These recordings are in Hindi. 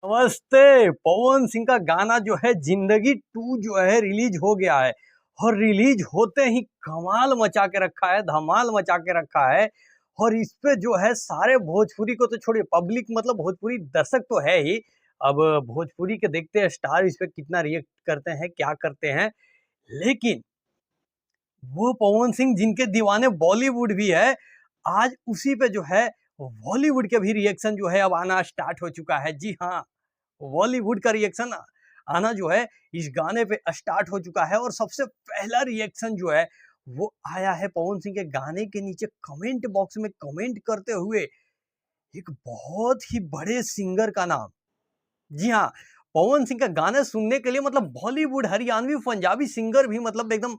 नमस्ते। पवन सिंह का गाना जो है जिंदगी 2 जो है रिलीज हो गया है और रिलीज होते ही कमाल मचा के रखा है, धमाल मचा के रखा है। और इस पे जो है सारे भोजपुरी को तो छोड़िए, पब्लिक मतलब भोजपुरी दर्शक तो है ही। अब भोजपुरी के देखते हैं स्टार इस पे कितना रिएक्ट करते हैं, क्या करते हैं। लेकिन वो पवन सिंह जिनके दीवाने बॉलीवुड भी है, आज उसी पे जो है बॉलीवुड के भी रिएक्शन जो है अब आना स्टार्ट हो चुका है। जी हाँ, बॉलीवुड का रिएक्शन आना जो है इस गाने पे स्टार्ट हो चुका है। और सबसे पहला रिएक्शन जो है वो आया है पवन सिंह के गाने के नीचे कमेंट बॉक्स में कमेंट करते हुए एक बहुत ही बड़े सिंगर का नाम। जी हाँ, पवन सिंह का गाना सुनने के लिए मतलब बॉलीवुड, हरियाणवी, पंजाबी सिंगर भी मतलब एकदम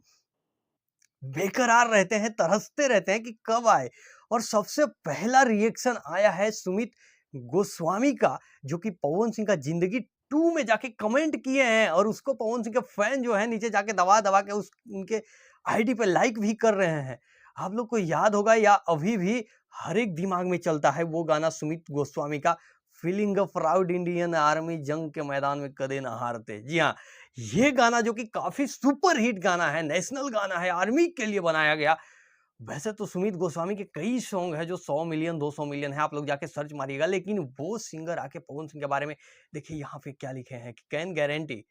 बेकरार रहते हैं, तरसते रहते हैं कि कब आए। और सबसे पहला रिएक्शन आया है सुमित गोस्वामी का, जो कि पवन सिंह का जिंदगी 2 में जाके कमेंट किए हैं और उसको पवन सिंह के फैन जो है नीचे जाके दबा दबा के उस उनके आईडी पे लाइक भी कर रहे हैं। आप लोग को याद होगा या अभी भी हर एक दिमाग में चलता है वो गाना सुमित गोस्वामी का, feeling a proud Indian army, जंग के मैदान में कदे ना हारते। जी हाँ, ये गाना जो कि काफी सुपर हिट गाना है, नेशनल गाना है, आर्मी के लिए बनाया गया। वैसे तो सुमित गोस्वामी के कई सॉन्ग है जो 100 मिलियन 200 मिलियन है, आप लोग जाके सर्च मारिएगा। लेकिन वो सिंगर आके पवन सिंह के बारे में देखिए यहाँ पे क्या लिखे हैं कि can guarantee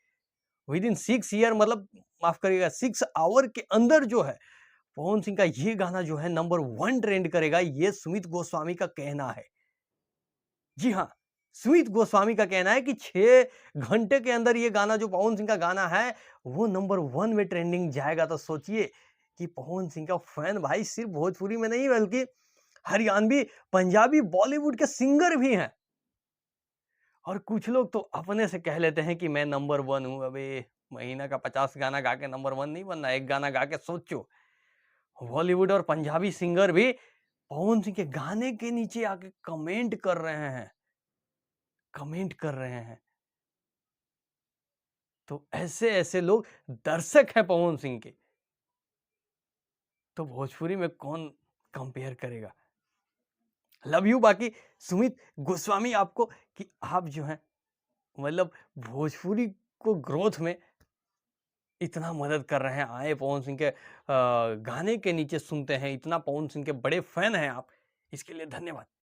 with in 6 year, मतलब माफ करिएगा 6 आवर के अंदर जो है पवन सिंह का ये गाना जो है नंबर 1 ट्रेंड करेगा, ये सुमित गोस्वामी का कहना है। जी हाँ, सुमित गोस्वामी का कहना है कि 6 घंटे के अंदर ये गाना जो पवन सिंह का गाना है, वो नंबर 1 में ट्रेंडिंग जाएगा। तो सोचिए कि पवन सिंह का फैन भाई सिर्फ भोजपुरी में नहीं बल्कि हरियाणवी, पंजाबी, बॉलीवुड के सिंगर भी हैं। और कुछ लोग तो अपने से कह लेते हैं कि मैं नंबर 1 हूँ। अबे! महीना का 50 गाना गा के नंबर 1 नहीं बनना, एक गाना गा के सोचो। बॉलीवुड और पंजाबी सिंगर भी पवन सिंह के गाने के नीचे आके कमेंट कर रहे हैं, कमेंट कर रहे हैं। तो ऐसे-ऐसे लोग दर्शक हैं पवन सिंह के, तो भोजपुरी में कौन कंपेयर करेगा? लव यू बाकी सुमित गोस्वामी आपको कि आप जो हैं मतलब भोजपुरी को ग्रोथ में इतना मदद कर रहे हैं। आए पवन सिंह के गाने के नीचे सुनते हैं, इतना पवन सिंह के बड़े फैन हैं आप, इसके लिए धन्यवाद।